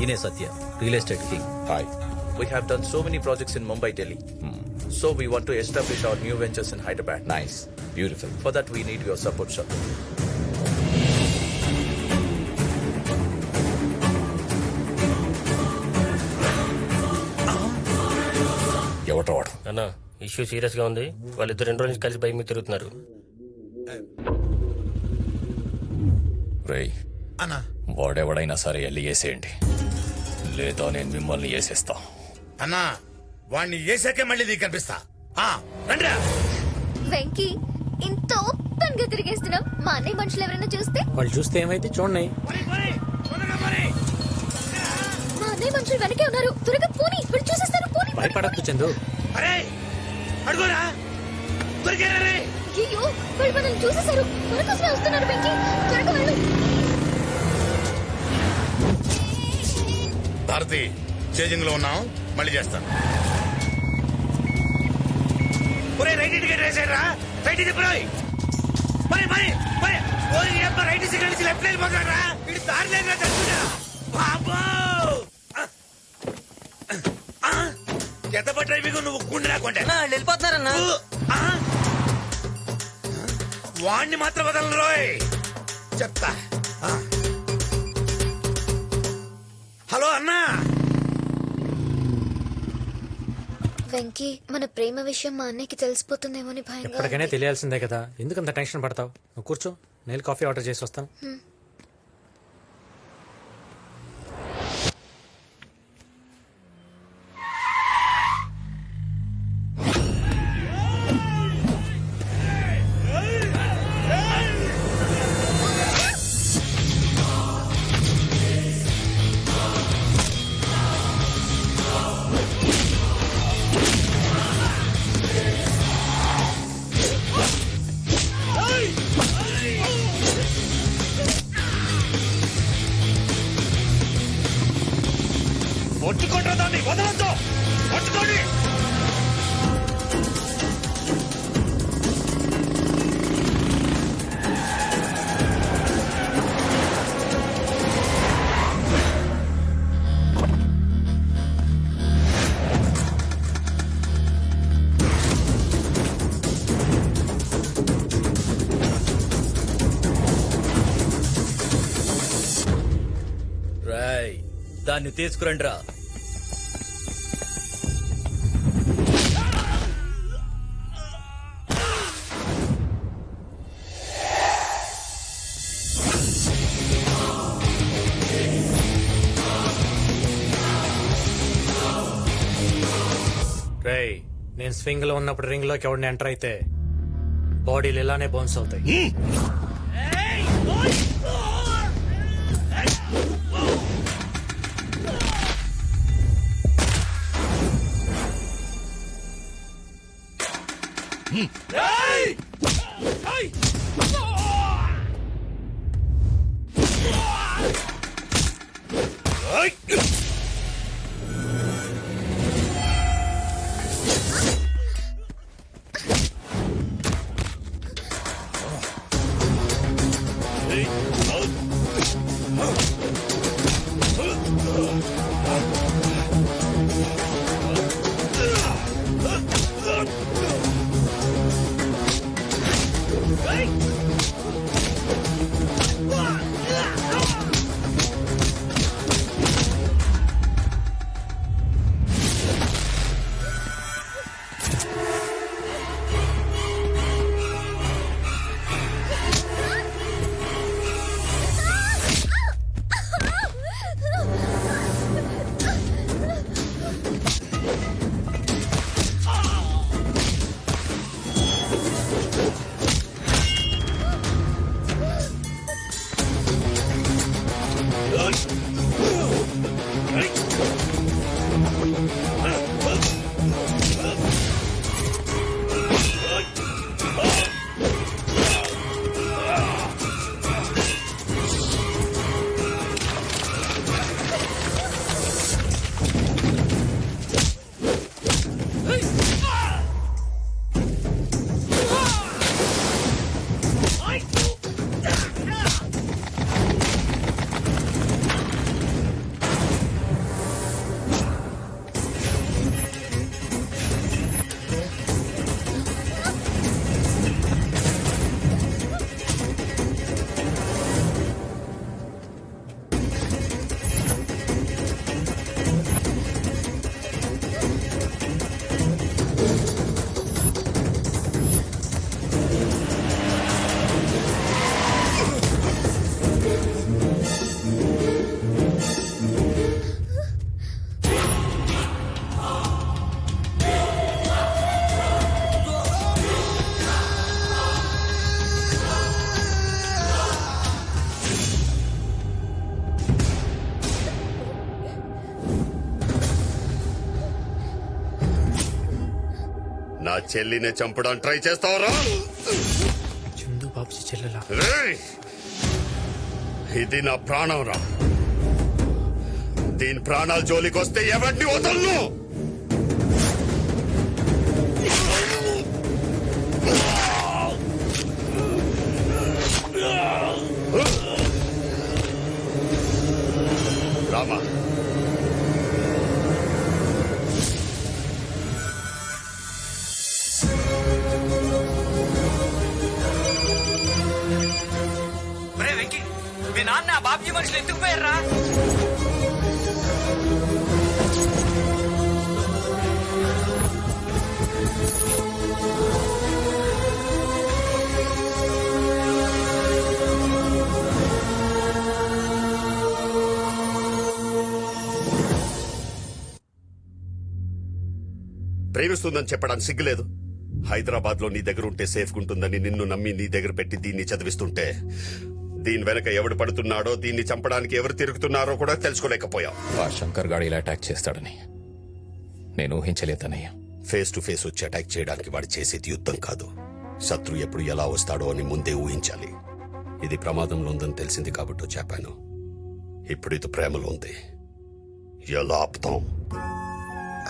ఈయనే Satya, real estate king. Hi. We have done so many projects in Mumbai, Delhi. So we want to establish our new ventures in Hyderabad. Nice, beautiful. For that we need your support, sir. ఎవటో వాడు. అన్న issue serious గా ఉంది. వాళ్ళిద్దరు 2 రోజుల నుంచి కలిసి bike మీద తిరుగుతున్నారు. రేయ్, అన్నా వాడెవడైనా సరే వెళ్ళి వేసేయండి, లేదా నేను మిమ్మల్ని వేసేస్తా. అన్నా వాణ్ణి వేసాకే మళ్ళీ నీకు కనిపిస్తా. రండిరా. వెంకీ ఇంత ఓపెన్ గా తిరిగేస్తున్నాం. మా అన్నయ్య మనుషులు ఎవరైనా చూస్తే వాళ్ళు చూస్తే ఏమైతే చూడండి. మా అన్నయ్య మనుషులు వెనకే ఉన్నారు. త్వరగా పోనీ, వీళ్ళు చూసేస్తారు. పోనీ. భయపడద్దు చందు. అరే అడుగురా, దొరికారా రే? అయ్యో, వాళ్ళు మనల్ని చూసేశారు. మన కోసమే వస్తున్నారు. వెంకీ త్వరగా వెళ్ళు. భారతి, చేజింగ్ లో ఉన్నాం, మళ్ళీ చేస్తాను. రైట్ టికెట్ వేసారా? రైట్ చెప్పరాయి. మరి మరి మరి రైట్ సిగ్నల్ నుంచి లెఫ్ట్ వెళ్ళిపోతారా? ఇటు దారి లేదురా తెలుసురా. బాబో ఎంత డ్రైవింగ్ నువ్వు గుండె రాకుంటే వెళ్ళిపోతున్నారన్నా. వాణ్ణి మాత్రం వదలను రోయ్, చెప్తా. హలో అన్నా. వెంకీ, మన ప్రేమ విషయం మా అన్నయ్యకి తెలిసిపోతుందేమో అని భయంగా ఎప్పటికైనా ఉంది. తెలియాల్సిందే కదా, ఎందుకంత టెన్షన్ పడతావు? నువ్వు కూర్చో, నేను కాఫీ ఆర్డర్ చేసి వస్తాను. పట్టుకోండి దాన్ని, వదలొద్దు, పట్టుకోండి. రాయ్, దాన్ని తీసుకురండి రా. రేయ్, నేను స్వింగ్ లో ఉన్నప్పుడు రింగ్ లోకి ఎవరిని ఎంటర్ అయితే బాడీలు ఇలానే బౌన్స్ అవుతాయి. నా చెల్లిని చంపడానికి ట్రై చేస్తావరా? చందు బాబుజీ చెల్లెలా? రేయ్! ఇది నా ప్రాణం రా. దీని ప్రాణాల జోలికి వస్తే ఎవరిని వదలను. రామా, వెంకీ మీ నాన్న బాబ్జీ మనుషులు ఎందుకు పోయారా? ప్రేమిస్తుందని చెప్పడానికి సిగ్గులేదు. హైదరాబాద్ లో నీ దగ్గర ఉంటే సేఫ్ ఉంటుందని నిన్ను నమ్మి నీ దగ్గర పెట్టి దీన్ని చదివిస్తుంటే దీని వెనక ఎవడు పడుతున్నాడో, దీన్ని చంపడానికి ఎవరు తిరుగుతున్నారో కూడా తెలుసుకోలేకపోయావు. ఆ శంకర్ గాడు ఇలా అటాక్ చేస్తాడని నేను ఊహించలేదన్నయ్య. ఫేస్ టు ఫేస్ వచ్చి అటాక్ చేయడానికి వాడు చేసేది యుద్ధం కాదు. శత్రు ఎప్పుడు ఎలా వస్తాడో అని ముందే ఊహించాలి. ఇది ప్రమాదంలో ఉందని తెలిసింది కాబట్టి చెప్పాను. ఇప్పుడు ఇది ప్రేమలో ఉంది. ఎలా ఆపుతాం?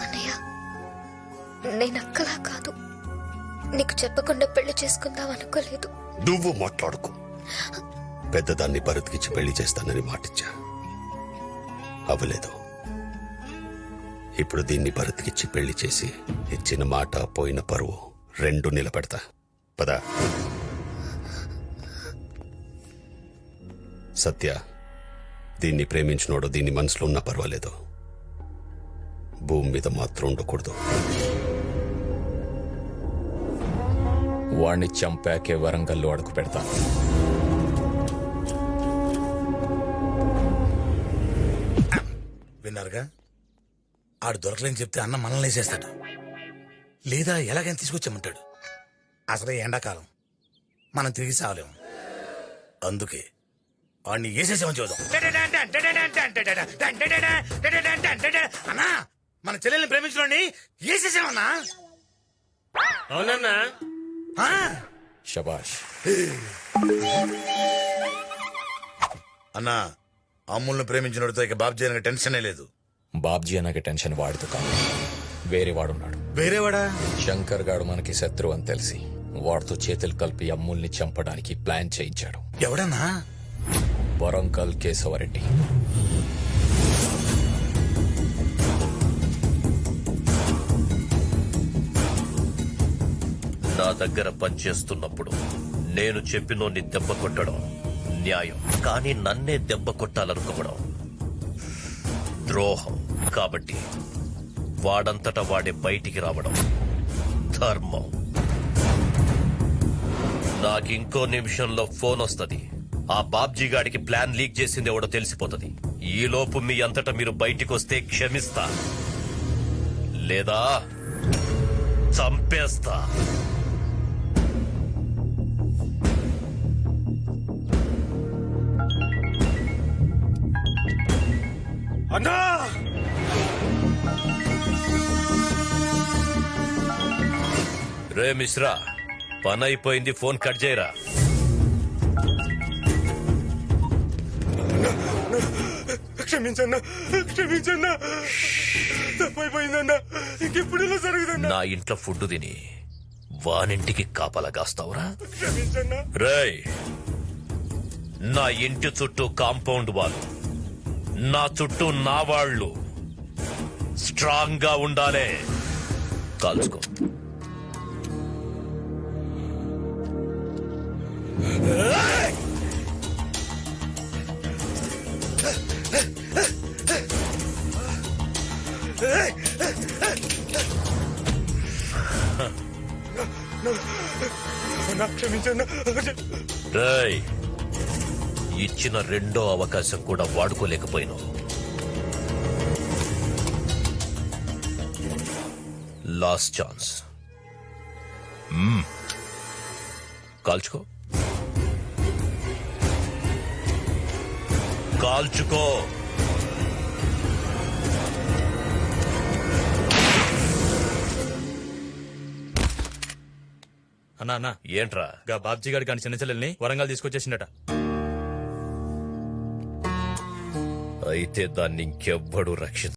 అన్నయ్య, నేను అక్కలా కాదు. నీకు చెప్పకుండా పెళ్లి చేసుకుందాం అనుకోలేదు. నువ్వు మాట్లాడుకో. పెద్దదాన్ని భరత్కిచ్చి పెళ్లి చేస్తానని మాటిచ్చా, అవ్వలేదు. ఇప్పుడు దీన్ని భరత్కిచ్చి పెళ్లి చేసి ఇచ్చిన మాట పోయిన పరువు రెండు నిలబెడతా. పదా. సత్య, దీన్ని ప్రేమించినోడు దీన్ని మనసులో ఉన్నా పర్వాలేదు, భూమి మీద మాత్రం ఉండకూడదు. వాణ్ణి చంపాకే వరంగల్లో అడుగు పెడతాను. విన్నారుగా, ఆడు దొరకలేని చెప్తే అన్న మనల్ని వేసేస్తాడు, లేదా ఎలాగైనా తీసుకొచ్చామంటాడు. అసలే ఎండాకాలం, మనం తిరిగి సావలేము. అందుకే వాడిని వేసేసామని చూద్దాం. అన్నా, మన చెల్లెల్ని ప్రేమించడాన్ని వేసేసామన్నా. అవునన్నా? శబాష్. అన్నా, అమ్ముల్ని ప్రేమించినోడితో ఇక బాబ్జీ అనగా టెన్షనే లేదు. బాబ్జీ అనకి టెన్షన్ వాడితో కాదు, వేరే వాడున్నాడు. వేరేవాడా? శంకర్ గాడు మనకి శత్రువు అని తెలిసి వాడితో చేతులు కలిపి అమ్ముల్ని చంపడానికి ప్లాన్ చేయించాడు. ఎవడన్నా? వరంగల్ కేశవరెడ్డి. నా దగ్గర పనిచేస్తున్నప్పుడు నేను చెప్పినోన్ని దెబ్బ కొట్టడం న్యాయం, కానీ నన్నే దెబ్బ కొట్టాలనుకోవడం ద్రోహం. కాబట్టి వాడంతటా వాడే బయటికి రావడం ధర్మం. నాకింకో నిమిషంలో ఫోన్ వస్తది. ఆ బాబ్జీ గాడికి ప్లాన్ లీక్ చేసింది ఎవడో తెలిసిపోతుంది. ఈలోపు మీ అంతటా మీరు బయటికి వస్తే క్షమిస్తా, లేదా చంపేస్తా. అన్నా, రే మిశ్రా, పని అయిపోయింది, ఫోన్ కట్ చేయరా. క్షమించన్నా, క్షమించన్నా, తప్పైపోయిందన్నా, ఇంకెప్పుడు ఇలా జరుగుతుందా? నా ఇంట్లో ఫుడ్ తిని వానింటికి కాపలా కాస్తావురా? క్షమించన్నా. రేయ్, నా ఇంటి చుట్టూ కాంపౌండ్ వాళ్ళు, నా చుట్టూ నా వాళ్ళు స్ట్రాంగ్ గా ఉండాలే. కాల్చుకో. రేయ్, ఇచ్చిన రెండో అవకాశం కూడా వాడుకోలేకపోయినావు. Last chance. కాల్చుకో, కాల్చుకో. అన్నా అన్నా ఏంట్రా గా బాబ్జీ గారి కానీ చిన్న చెల్లెల్ని వరంగల్ తీసుకొచ్చేసిండట. అయితే దాన్ని ఇంకెవ్వడు రక్షించ